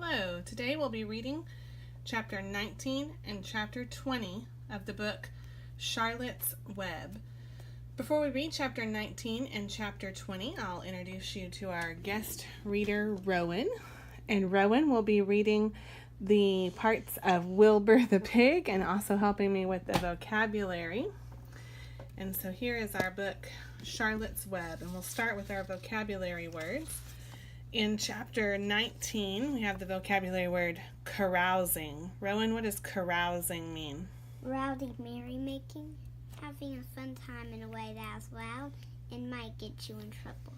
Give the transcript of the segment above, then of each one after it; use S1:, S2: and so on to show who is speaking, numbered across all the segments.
S1: Hello, today we'll be reading chapter 19 and chapter 20 of the book Charlotte's Web. Before we read chapter 19 and chapter 20, I'll introduce you to our guest reader, Rowan. And Rowan will be reading the parts of Wilbur the pig and also helping me with the vocabulary. And so here is our book, Charlotte's Web, and we'll start with our vocabulary words. In chapter 19, we have the vocabulary word carousing. Rowan, what does carousing mean?
S2: Rowdy merrymaking, having a fun time in a way that is loud and might get you in trouble.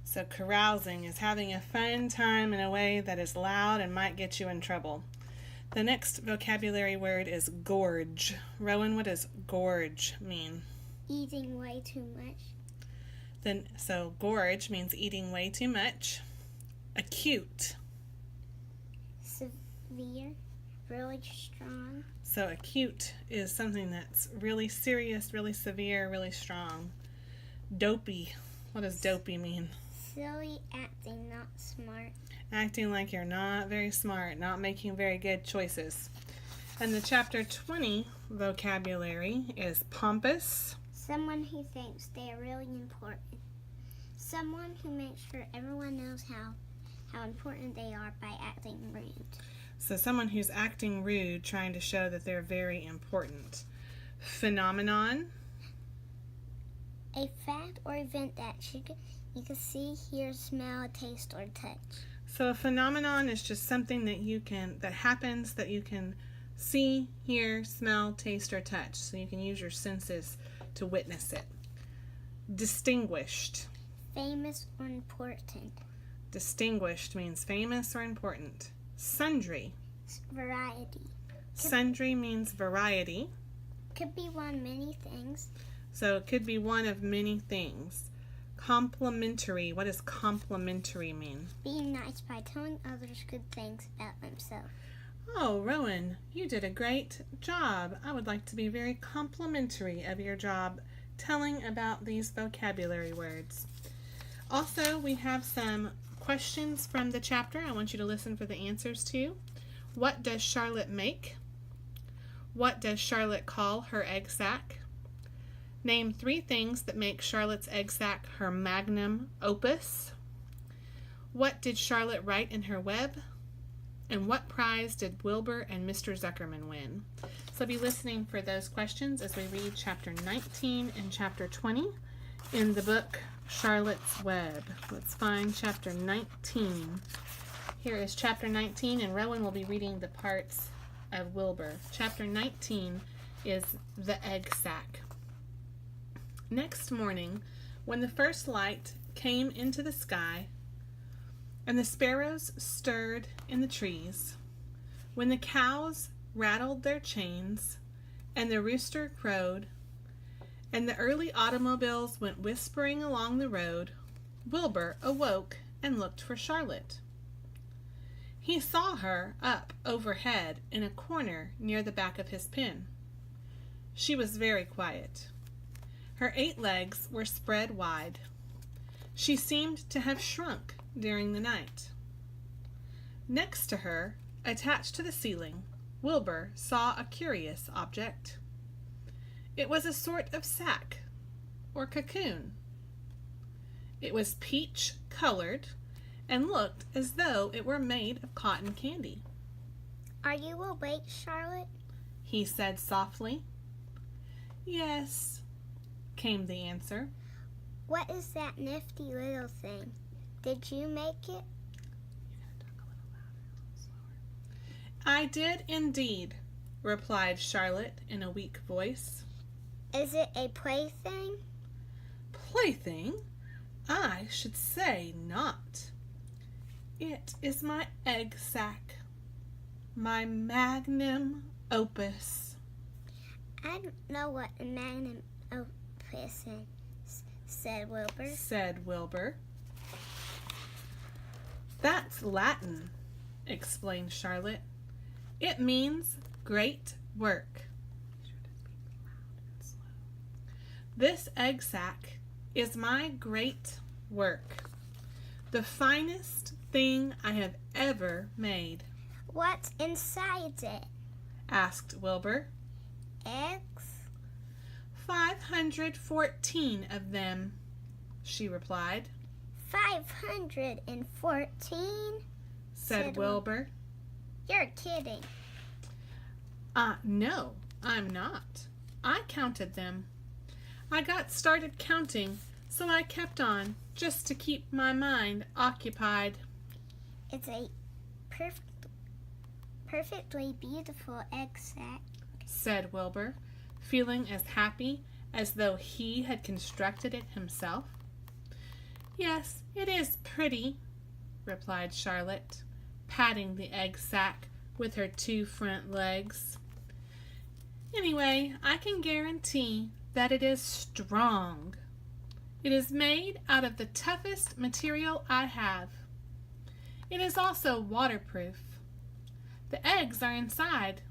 S1: So carousing is having a fun time in a way that is loud and might get you in trouble. The next vocabulary word is gorge. Rowan, what does gorge mean?
S2: Eating way too much.
S1: So gorge means eating way too much. Acute.
S2: Severe, really strong.
S1: So acute is something that's really serious, really severe, really strong. Dopey. What does dopey mean?
S2: Silly, acting not smart.
S1: Acting like you're not very smart, not making very good choices. And the chapter 20 vocabulary is pompous.
S2: Someone who thinks they are really important. Someone who makes sure everyone knows how important they are by acting rude.
S1: So someone who's acting rude, trying to show that they're very important. Phenomenon.
S2: A fact or event that you can see, hear, smell, taste, or touch.
S1: So a phenomenon is just something that happens that you can see, hear, smell, taste, or touch. So you can use your senses to witness it. Distinguished.
S2: Famous or important.
S1: Distinguished means famous or important. Sundry.
S2: Variety.
S1: Sundry means variety.
S2: Could be one many things.
S1: So it could be one of many things. Complimentary. What does complimentary mean?
S2: Being nice by telling others good things about themselves.
S1: Oh, Rowan, you did a great job. I would like to be very complimentary of your job telling about these vocabulary words. Also, we have some questions from the chapter I want you to listen for the answers to. What does Charlotte make? What does Charlotte call her egg sack? Name 3 things that make Charlotte's egg sack her magnum opus. What did Charlotte write in her web? And what prize did Wilbur and Mr. Zuckerman win? So be listening for those questions as we read chapter 19 and chapter 20 in the book Charlotte's Web. Let's find chapter 19. Here is chapter 19, and Rowan will be reading the parts of Wilbur. Chapter 19 is the egg sack. Next morning, when the first light came into the sky, and the sparrows stirred in the trees, when the cows rattled their chains, and the rooster crowed, and the early automobiles went whispering along the road, Wilbur awoke and looked for Charlotte. He saw her up overhead in a corner near the back of his pen. She was very quiet. Her 8 legs were spread wide. She seemed to have shrunk during the night. Next to her, attached to the ceiling, Wilbur saw a curious object. It was a sort of sack, or cocoon. It was peach-colored and looked as though it were made of cotton candy.
S2: Are you awake, Charlotte?
S1: He said softly. Yes, came the answer.
S2: What is that nifty little thing? Did you make it?
S1: You gotta talk a little louder, a little slower. I did indeed, replied Charlotte in a weak voice.
S2: Is it a plaything?
S1: Plaything? I should say not. It is my egg sack, my magnum opus.
S2: I don't know what a magnum opus is, said Wilbur.
S1: That's Latin, explained Charlotte. It means great work. This egg sack is my great work, the finest thing I have ever made.
S2: What's inside it?
S1: Asked Wilbur.
S2: Eggs?
S1: 514 of them, she replied.
S2: 514?
S1: Said Wilbur.
S2: You're kidding.
S1: No, I'm not. I counted them. I got started counting, so I kept on, just to keep my mind occupied.
S2: It's a perfectly beautiful egg sack,
S1: said Wilbur, feeling as happy as though he had constructed it himself. Yes, it is pretty, replied Charlotte, patting the egg sack with her 2 front legs. Anyway, I can guarantee that it is strong. It is made out of the toughest material I have. It is also waterproof. The eggs are inside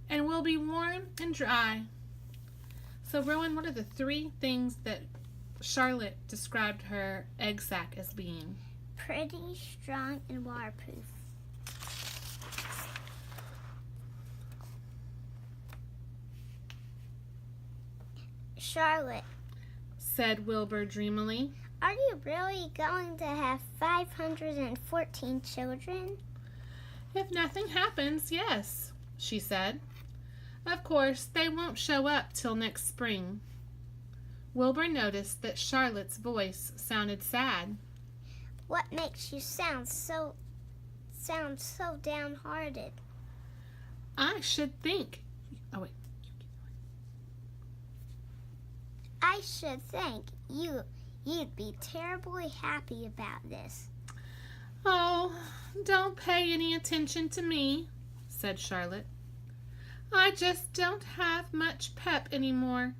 S1: and will be warm and dry. So, Rowan, what are the 3 things that Charlotte described her egg sack as being?
S2: Pretty, strong, and waterproof. Charlotte,
S1: said Wilbur dreamily.
S2: Are you really going to have 514 children?
S1: If nothing happens, yes, she said. Of course, they won't show up till next spring. Wilbur noticed that Charlotte's voice sounded sad.
S2: What makes you sound so downhearted?
S1: I should think.
S2: I should think you'd be terribly happy about this.
S1: Oh, don't pay any attention to me, said Charlotte. I just don't have much pep anymore.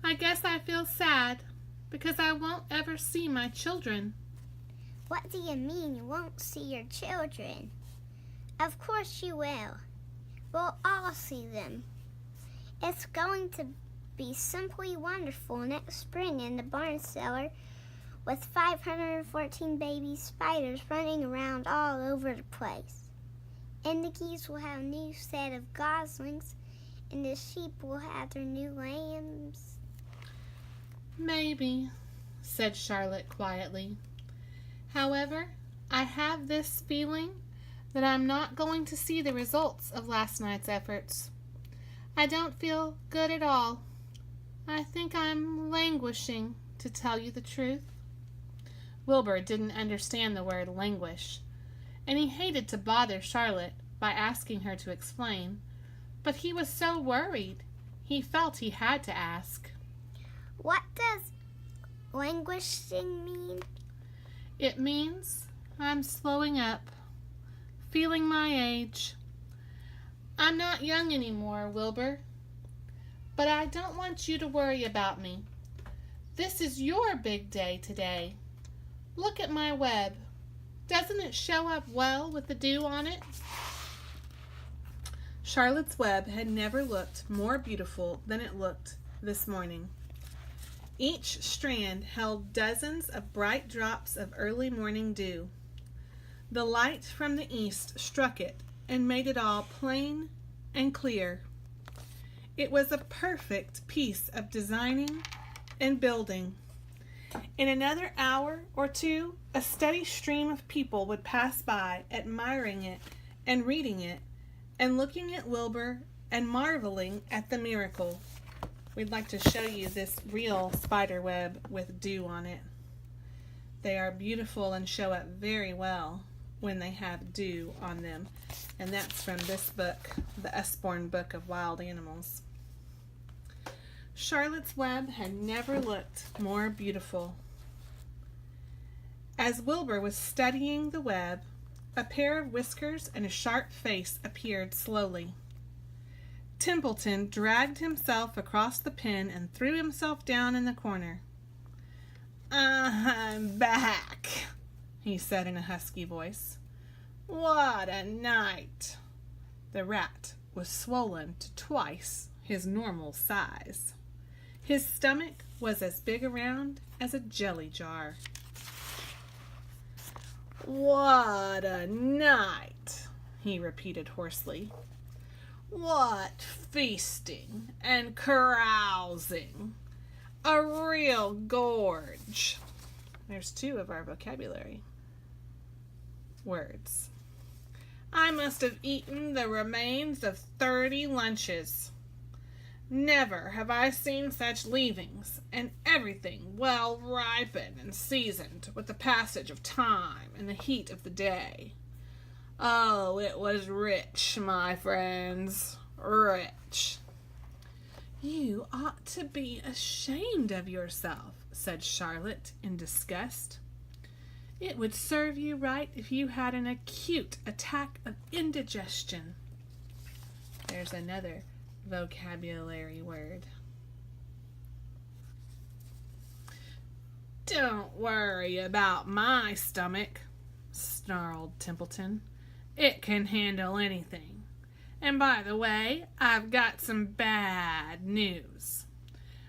S1: I guess I feel sad because I won't ever see my children.
S2: What do you mean you won't see your children? Of course you will. We'll all see them. It's going to be simply wonderful next spring in the barn cellar with 514 baby spiders running around all over the place. And the geese will have a new set of goslings, and the sheep will have their new lambs.
S1: Maybe, said Charlotte quietly. However, I have this feeling that I'm not going to see the results of last night's efforts. I don't feel good at all. I think I'm languishing, to tell you the truth. Wilbur didn't understand the word languish, and he hated to bother Charlotte by asking her to explain, but he was so worried he felt he had to ask.
S2: What does languishing mean?
S1: It means I'm slowing up, feeling my age. I'm not young anymore, Wilbur. But I don't want you to worry about me. This is your big day today. Look at my web. Doesn't it show up well with the dew on it? Charlotte's web had never looked more beautiful than it looked this morning. Each strand held dozens of bright drops of early morning dew. The light from the east struck it and made it all plain and clear. It was a perfect piece of designing and building. In another hour or 2, a steady stream of people would pass by, admiring it and reading it and looking at Wilbur and marveling at the miracle. We'd like to show you this real spider web with dew on it. They are beautiful and show up very well when they have dew on them. And that's from this book, the Usborne Book of Wild Animals. Charlotte's web had never looked more beautiful. As Wilbur was studying the web, a pair of whiskers and a sharp face appeared slowly. Templeton dragged himself across the pen and threw himself down in the corner. I'm back, he said in a husky voice. What a night! The rat was swollen to twice his normal size. His stomach was as big around as a jelly jar. What a night, he repeated hoarsely. What feasting and carousing. A real gorge. There's 2 of our vocabulary words. I must have eaten the remains of 30 lunches. Never have I seen such leavings, and everything well ripened and seasoned with the passage of time and the heat of the day. Oh, it was rich, my friends, rich. You ought to be ashamed of yourself, said Charlotte in disgust. It would serve you right if you had an acute attack of indigestion. There's another vocabulary word. Don't worry about my stomach, snarled Templeton. It can handle anything. And by the way, I've got some bad news.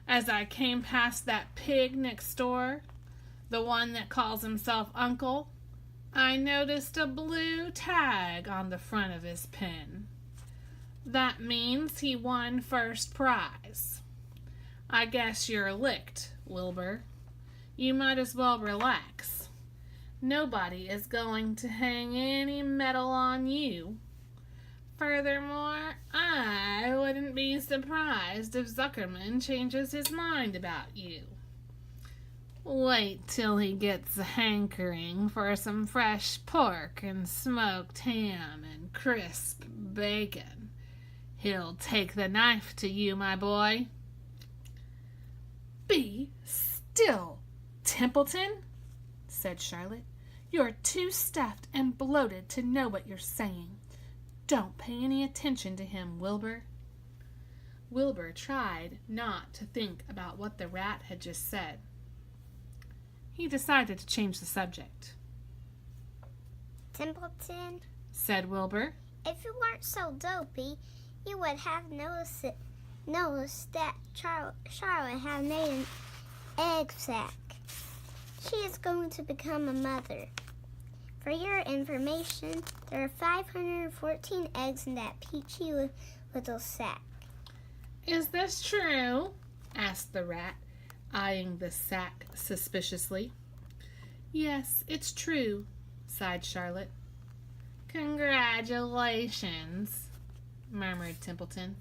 S1: As I came past that pig next door, the one that calls himself Uncle, I noticed a blue tag on the front of his pen. That means he won first prize. I guess you're licked, Wilbur. You might as well relax. Nobody is going to hang any medal on you. Furthermore, I wouldn't be surprised if Zuckerman changes his mind about you. Wait till he gets a hankering for some fresh pork and smoked ham and crisp bacon. He'll take the knife to you, my boy. Be still, Templeton, said Charlotte. You're too stuffed and bloated to know what you're saying. Don't pay any attention to him, Wilbur. Wilbur tried not to think about what the rat had just said. He decided to change the subject.
S2: Templeton,
S1: said Wilbur.
S2: If you weren't so dopey, you would have noticed that Charlotte had made an egg sac. She is going to become a mother. For your information, there are 514 eggs in that peachy little sack.
S1: Is this true? Asked the rat, eyeing the sack suspiciously. Yes, it's true, sighed Charlotte. Congratulations, murmured Templeton.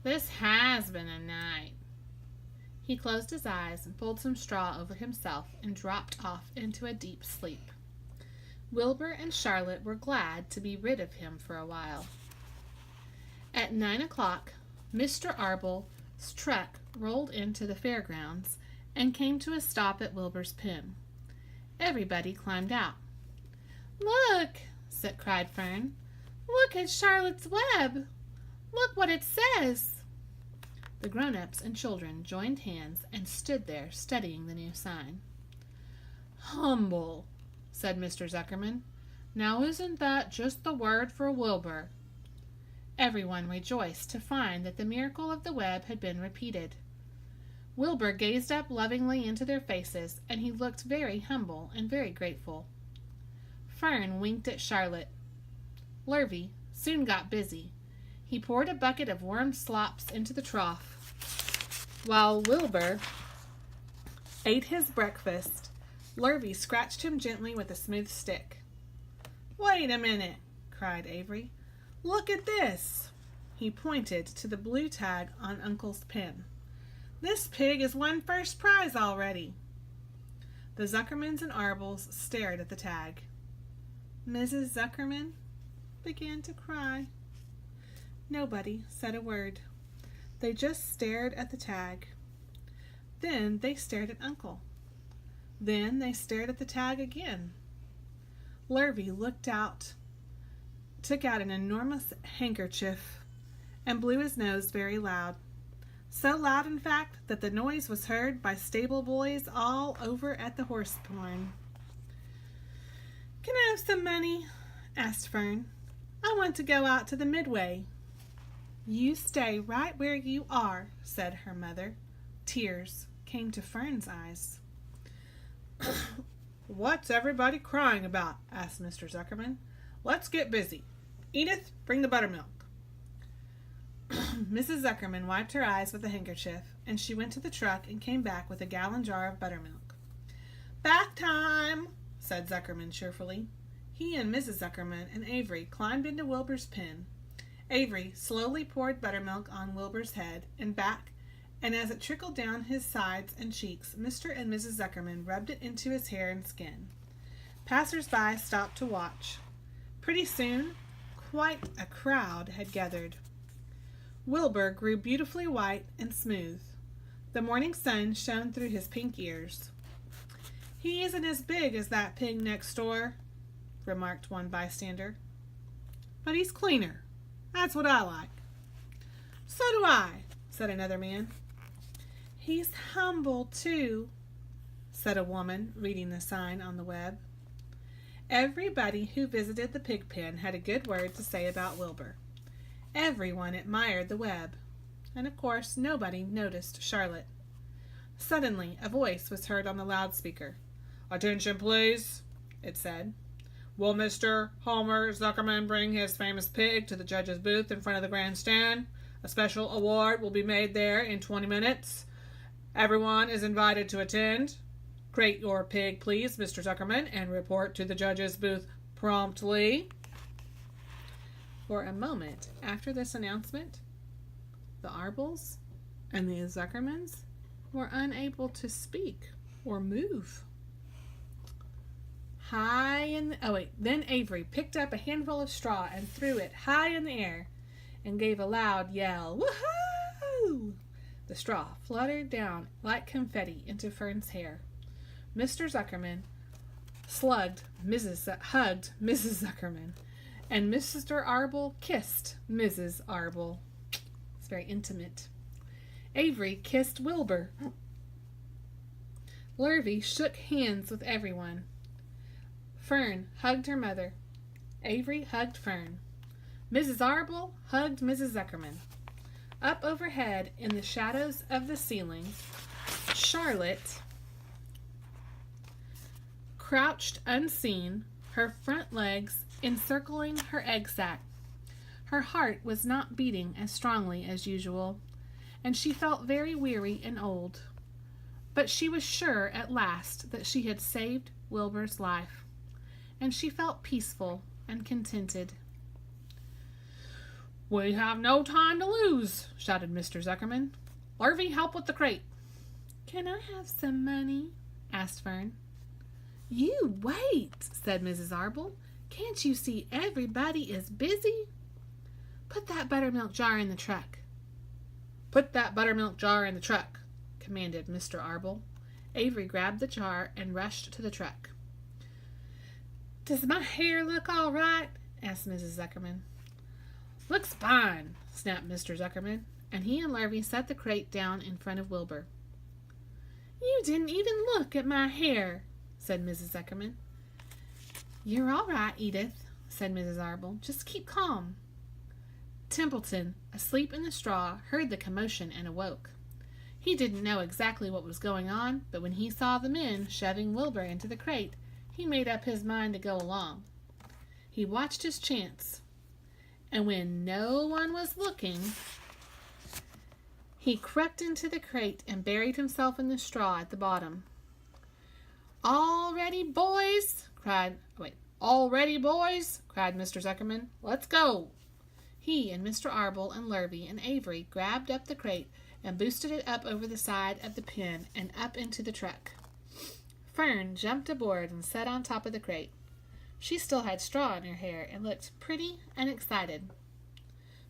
S1: This has been a night. He closed his eyes and pulled some straw over himself and dropped off into a deep sleep. Wilbur and Charlotte were glad to be rid of him for a while. At 9 o'clock, Mr. Arbel's truck rolled into the fairgrounds and came to a stop at Wilbur's pen. Everybody climbed out. Look, cried Fern. Look at Charlotte's Webb. Look what it says. The grown-ups and children joined hands and stood there studying the new sign. Humble, said Mr. Zuckerman. Now isn't that just the word for Wilbur? Everyone rejoiced to find that the miracle of the web had been repeated. Wilbur gazed up lovingly into their faces, and he looked very humble and very grateful. Fern winked at Charlotte. Lurvy soon got busy. He poured a bucket of warm slops into the trough, while Wilbur ate his breakfast. Lurvy scratched him gently with a smooth stick. Wait a minute, cried Avery. Look at this. He pointed to the blue tag on Uncle's pen. This pig has won first prize already. The Zuckermans and Arbels stared at the tag. Mrs. Zuckerman began to cry. Nobody said a word. They just stared at the tag. Then they stared at Uncle. Then they stared at the tag again. Lurvy took out an enormous handkerchief, and blew his nose very loud. So loud, in fact, that the noise was heard by stable boys all over at the horse barn. Can I have some money? Asked Fern. I want to go out to the Midway. You stay right where you are, said her mother. Tears came to Fern's eyes. "What's everybody crying about?" asked Mr. Zuckerman. "Let's get busy. Edith, bring the buttermilk." Mrs. Zuckerman wiped her eyes with a handkerchief, and she went to the truck and came back with a gallon jar of buttermilk. "Bath time," said Zuckerman cheerfully. He and Mrs. Zuckerman and Avery climbed into Wilbur's pen. Avery slowly poured buttermilk on Wilbur's head and back, and as it trickled down his sides and cheeks, Mr. and Mrs. Zuckerman rubbed it into his hair and skin. Passers-by stopped to watch. Pretty soon, quite a crowd had gathered. Wilbur grew beautifully white and smooth. The morning sun shone through his pink ears. "He isn't as big as that pig next door," remarked one bystander. "But he's cleaner. That's what I like." "So do I," said another man. "He's humble, too," said a woman reading the sign on the Webb. Everybody who visited the pig pen had a good word to say about Wilbur. Everyone admired the Webb, and of course nobody noticed Charlotte. Suddenly a voice was heard on the loudspeaker. "Attention, please," it said. "Will Mr. Homer Zuckerman bring his famous pig to the judge's booth in front of the grandstand? A special award will be made there in 20 minutes. Everyone is invited to attend. Crate your pig, please, Mr. Zuckerman, and report to the judge's booth promptly." For a moment after this announcement, the Arbles and the Zuckermans were unable to speak or move. Then Avery picked up a handful of straw and threw it high in the air and gave a loud yell. "Woohoo!" The straw fluttered down like confetti into Fern's hair. Mr. Zuckerman hugged Mrs. Zuckerman, and Mr. Arble kissed Mrs. Arble. It's very intimate. Avery kissed Wilbur. Lurvy shook hands with everyone. Fern hugged her mother. Avery hugged Fern. Mrs. Arble hugged Mrs. Zuckerman. Up overhead, in the shadows of the ceiling, Charlotte crouched unseen, her front legs encircling her egg sac. Her heart was not beating as strongly as usual, and she felt very weary and old. But she was sure at last that she had saved Wilbur's life, and she felt peaceful and contented. "We have no time to lose," shouted Mr. Zuckerman. "Lurvy, help with the crate." "Can I have some money?" asked Fern. "You wait," said Mrs. Arble. "Can't you see everybody is busy? Put that buttermilk jar in the truck." "Put that buttermilk jar in the truck," commanded Mr. Arble. Avery grabbed the jar and rushed to the truck. "Does my hair look all right?" asked Mrs. Zuckerman. "Looks fine," snapped Mr. Zuckerman, and he and Lurvy set the crate down in front of Wilbur. "You didn't even look at my hair," said Mrs. Zuckerman. "You're all right, Edith," said Mrs. Arble. "Just keep calm." Templeton, asleep in the straw, heard the commotion and awoke. He didn't know exactly what was going on, but when he saw the men shoving Wilbur into the crate, he made up his mind to go along. He watched his chance, and when no one was looking, he crept into the crate and buried himself in the straw at the bottom. All ready, boys!" cried Mr. Zuckerman. "Let's go!" He and Mr. Arble and Lurvy and Avery grabbed up the crate and boosted it up over the side of the pen and up into the truck. Fern jumped aboard and sat on top of the crate. She still had straw in her hair and looked pretty and excited.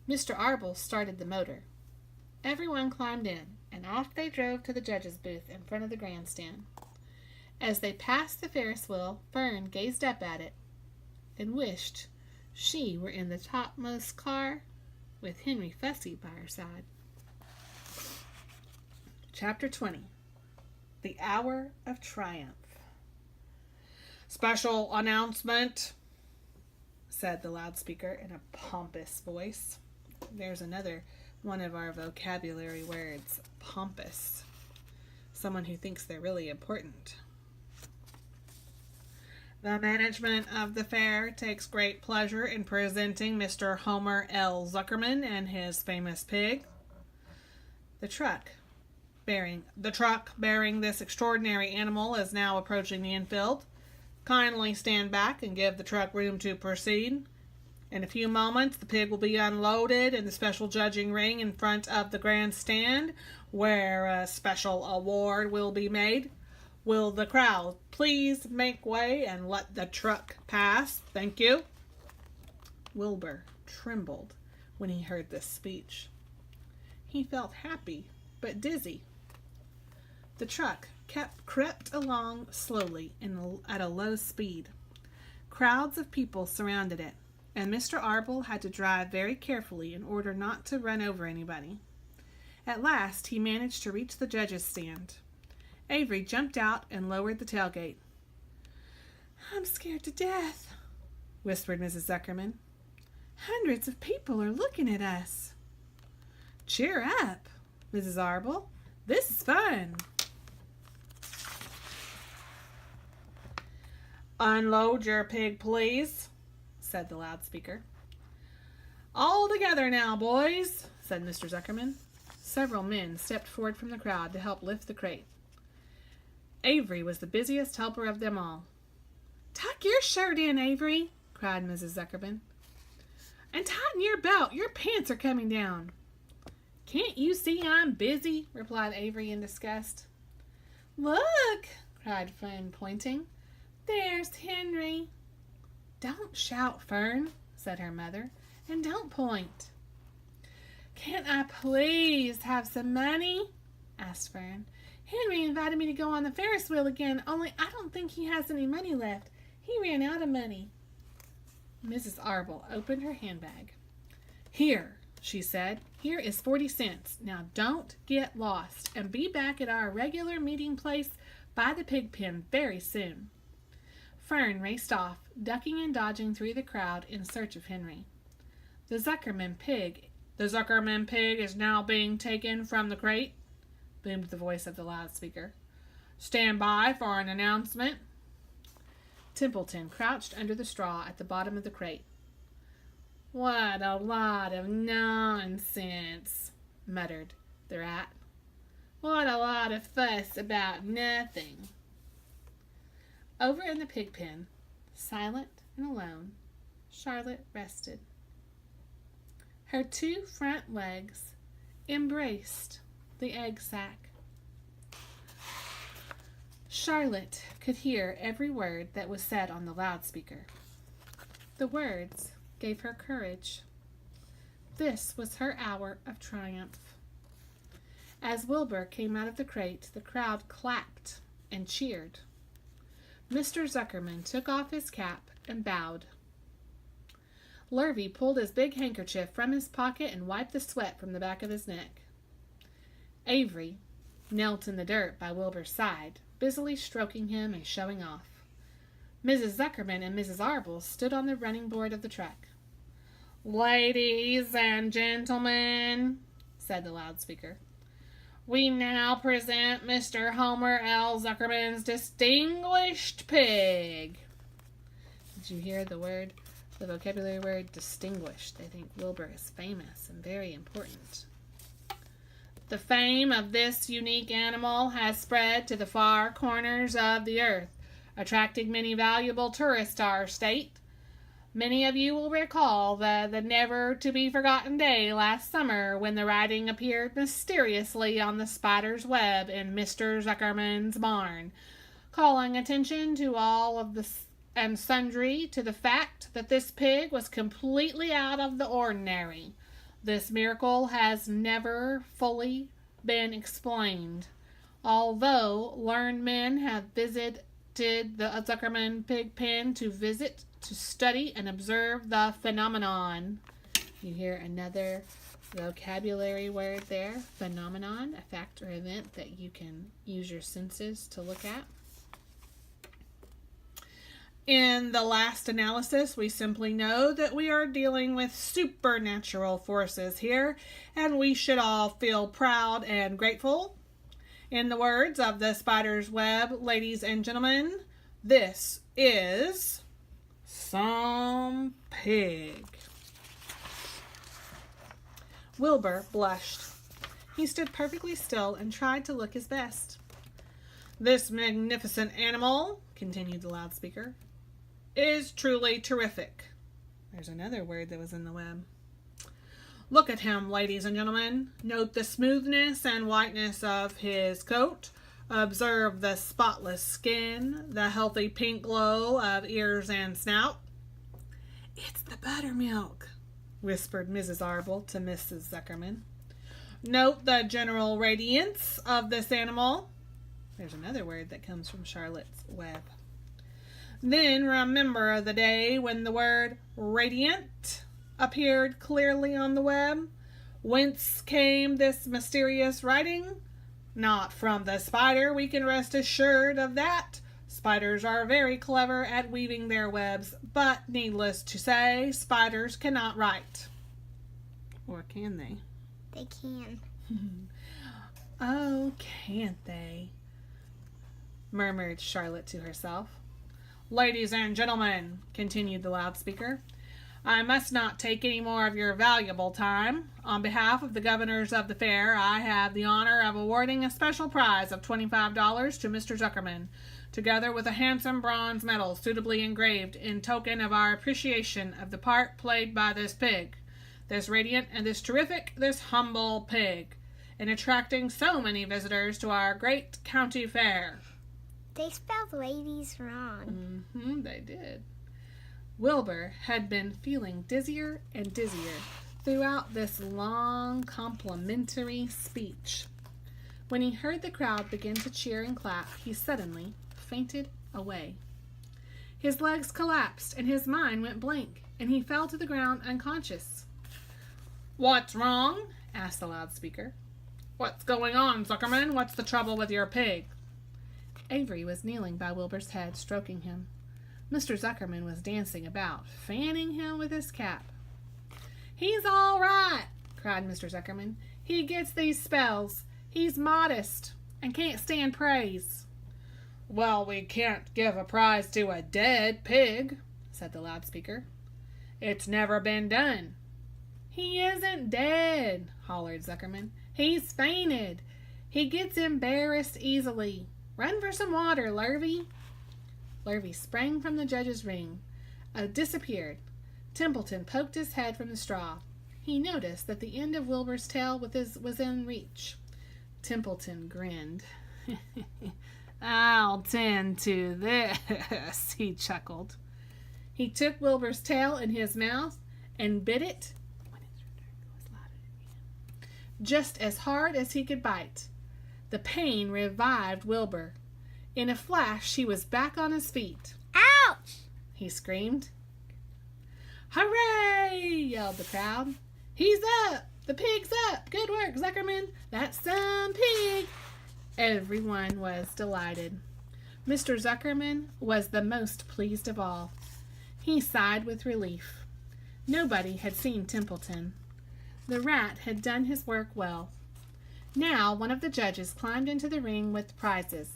S1: Mr. Arble started the motor. Everyone climbed in, and off they drove to the judge's booth in front of the grandstand. As they passed the Ferris wheel, Fern gazed up at it and wished she were in the topmost car with Henry Fussy by her side. Chapter 20. The Hour of Triumph. "Special announcement," said the loudspeaker in a pompous voice. There's another one of our vocabulary words, pompous. Someone who thinks they're really important. The management of the fair takes great pleasure in presenting Mr. Homer L. Zuckerman and his famous pig. The truck bearing this extraordinary animal is now approaching the infield. Kindly stand back and give the truck room to proceed. In a few moments, the pig will be unloaded in the special judging ring in front of the grandstand, where a special award will be made. Will the crowd please make way and let the truck pass? Thank you. Wilbur trembled when he heard this speech. He felt happy, but dizzy. The truck crept along slowly at a low speed. Crowds of people surrounded it, and Mr. Arble had to drive very carefully in order not to run over anybody. At last, he managed to reach the judges' stand. Avery jumped out and lowered the tailgate. "I'm scared to death," whispered Mrs. Zuckerman. "Hundreds of people are looking at us." "Cheer up, Mrs. Arble. This is fun." "Unload your pig, please," said the loudspeaker. "All together now, boys," said Mr. Zuckerman. Several men stepped forward from the crowd to help lift the crate. Avery was the busiest helper of them all. "Tuck your shirt in, Avery," cried Mrs. Zuckerman. "And tighten your belt. Your pants are coming down." "Can't you see I'm busy?" replied Avery in disgust. "Look," cried Fern, pointing. "There's Henry." "Don't shout, Fern," said her mother, "and don't point." "Can't I please have some money?" asked Fern. "Henry invited me to go on the Ferris wheel again, only I don't think he has any money left. He ran out of money." Mrs. Arble opened her handbag. "Here," she said. "Here is 40 cents. Now don't get lost, and be back at our regular meeting place by the pig pen very soon." Fern raced off, ducking and dodging through the crowd in search of Henry. The Zuckerman pig is now being taken from the crate," boomed the voice of the loudspeaker. "Stand by for an announcement." Templeton crouched under the straw at the bottom of the crate. "What a lot of nonsense," muttered the rat. "What a lot of fuss about nothing." Over in the pig pen, silent and alone, Charlotte rested. Her 2 front legs embraced the egg sack. Charlotte could hear every word that was said on the loudspeaker. The words gave her courage. This was her hour of triumph. As Wilbur came out of the crate, the crowd clapped and cheered. Mr. Zuckerman took off his cap and bowed. Lurvy pulled his big handkerchief from his pocket and wiped the sweat from the back of his neck. Avery knelt in the dirt by Wilbur's side, busily stroking him and showing off. Mrs. Zuckerman and Mrs. Arble stood on the running board of the truck. "Ladies and gentlemen," said the loudspeaker, "we now present Mr. Homer L. Zuckerman's distinguished pig." Did you hear the vocabulary word distinguished? They think Wilbur is famous and very important. "The fame of this unique animal has spread to the far corners of the earth, attracting many valuable tourists to our state. Many of you will recall the never-to-be-forgotten day last summer when the writing appeared mysteriously on the spider's web in Mr. Zuckerman's barn, calling attention to all of the and sundry to the fact that this pig was completely out of the ordinary. This miracle has never fully been explained, although learned men have visited the Zuckerman pig pen to study and observe the phenomenon." You hear another vocabulary word there, phenomenon, a fact or event that you can use your senses to look at. In the last analysis, we simply know that we are dealing with supernatural forces here, and we should all feel proud and grateful. In the words of the spider's web, ladies and gentlemen, This is some pig. Wilbur blushed. He stood perfectly still and tried to look his best. This magnificent animal, continued the loudspeaker, is truly terrific. There's another word that was in the web. Look at him, ladies and gentlemen. Note the smoothness and whiteness of his coat. Observe the spotless skin, the healthy pink glow of ears and snout. It's the buttermilk, whispered Mrs. Arble to Mrs. Zuckerman. Note the general radiance of this animal. There's another word that comes from Charlotte's Web. Then remember the day when the word radiant appeared clearly on the web. Whence came this mysterious writing? Not from the spider, we can rest assured of that. Spiders are very clever at weaving their webs, but needless to say, spiders cannot write. Or can they?
S2: They can.
S1: Oh, can't they? Murmured Charlotte to herself. Ladies and gentlemen, continued the loudspeaker, I must not take any more of your valuable time. On behalf of the governors of the fair, I have the honor of awarding a special prize of $25 to Mr. Zuckerman, together with a handsome bronze medal suitably engraved in token of our appreciation of the part played by this pig, this radiant and this terrific, this humble pig, in attracting so many visitors to our great county fair.
S2: They spelled ladies wrong.
S1: They did. Wilbur had been feeling dizzier and dizzier throughout this long complimentary speech. When he heard the crowd begin to cheer and clap, he suddenly fainted away. His legs collapsed and his mind went blank, and he fell to the ground unconscious. What's wrong? Asked the loudspeaker. What's going on, Zuckerman? What's the trouble with your pig? Avery was kneeling by Wilbur's head, stroking him. Mr. Zuckerman was dancing about, fanning him with his cap. He's all right, cried Mr. Zuckerman. He gets these spells. He's modest and can't stand praise. Well, we can't give a prize to a dead pig, said the loudspeaker. It's never been done. He isn't dead, hollered Zuckerman. He's fainted. He gets embarrassed easily. Run for some water, Lurvy. Lurvy sprang from the judge's ring, disappeared. Templeton poked his head from the straw. He noticed that the end of Wilbur's tail was in reach. Templeton grinned. I'll tend to this, he chuckled. He took Wilbur's tail in his mouth and bit it just as hard as he could bite. The pain revived Wilbur. In a flash, he was back on his feet.
S2: Ouch!
S1: He screamed. Hooray! Yelled the crowd. He's up! The pig's up! Good work, Zuckerman! That's some pig! Everyone was delighted. Mr. Zuckerman was the most pleased of all. He sighed with relief. Nobody had seen Templeton. The rat had done his work well. Now one of the judges climbed into the ring with prizes.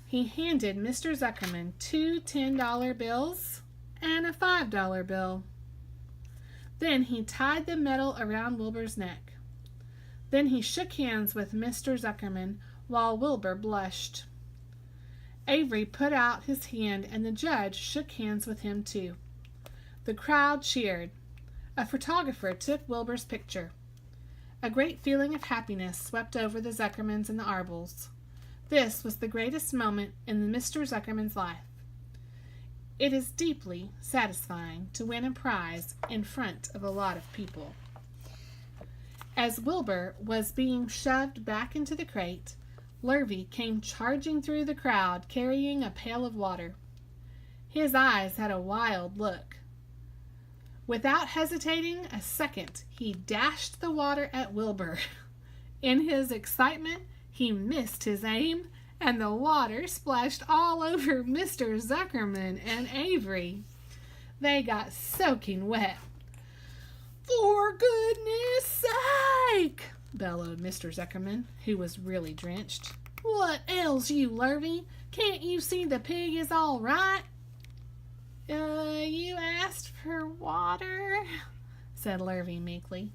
S1: He handed Mr. Zuckerman 2 $10 bills and a $5 bill. Then he tied the medal around Wilbur's neck. Then he shook hands with Mr. Zuckerman while Wilbur blushed. Avery put out his hand and the judge shook hands with him too. The crowd cheered. A photographer took Wilbur's picture. A great feeling of happiness swept over the Zuckermans and the Arbles. This was the greatest moment in Mr. Zuckerman's life. It is deeply satisfying to win a prize in front of a lot of people. As Wilbur was being shoved back into the crate, Lurvy came charging through the crowd carrying a pail of water. His eyes had a wild look. Without hesitating a second, he dashed the water at Wilbur. In his excitement, he missed his aim, and the water splashed all over Mr. Zuckerman and Avery. They got soaking wet. For goodness sake, bellowed Mr. Zuckerman, who was really drenched. What ails you, Lurvy? Can't you see the pig is all right? You asked for water, said Lurvy meekly.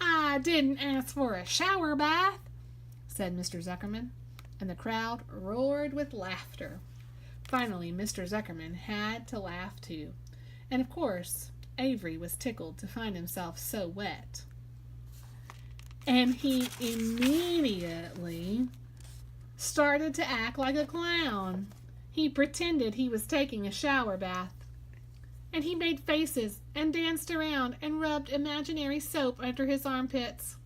S1: I didn't ask for a shower bath, said Mr. Zuckerman, and the crowd roared with laughter. Finally, Mr. Zuckerman had to laugh too, and of course, Avery was tickled to find himself so wet. And he immediately started to act like a clown. He pretended he was taking a shower bath. And he made faces and danced around and rubbed imaginary soap under his armpits.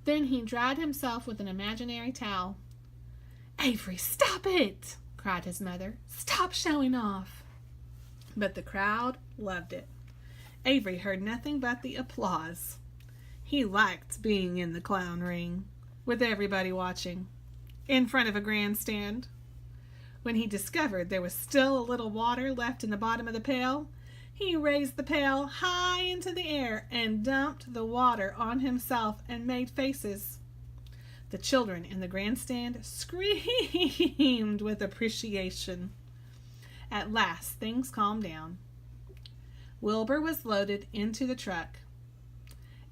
S1: Then he dried himself with an imaginary towel. Avery, stop it, cried his mother. Stop showing off. But the crowd loved it. Avery heard nothing but the applause. He liked being in the clown ring, with everybody watching, in front of a grandstand. When he discovered there was still a little water left in the bottom of the pail, he raised the pail high into the air and dumped the water on himself and made faces. The children in the grandstand screamed with appreciation. At last, things calmed down. Wilbur was loaded into the truck.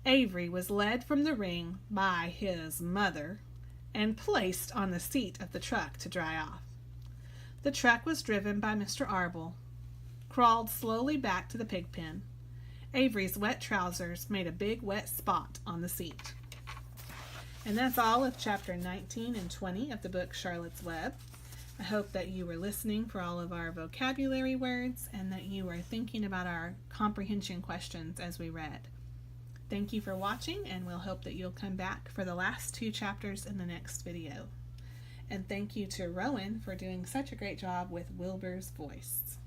S1: Avery was led from the ring by his mother and placed on the seat of the truck to dry off. The truck was driven by Mr. Arble, crawled slowly back to the pig pen. Avery's wet trousers made a big wet spot on the seat. And that's all of chapter 19 and 20 of the book Charlotte's Web. I hope that you were listening for all of our vocabulary words and that you were thinking about our comprehension questions as we read. Thank you for watching, and we'll hope that you'll come back for the last 2 chapters in the next video. And thank you to Rowan for doing such a great job with Wilbur's voice.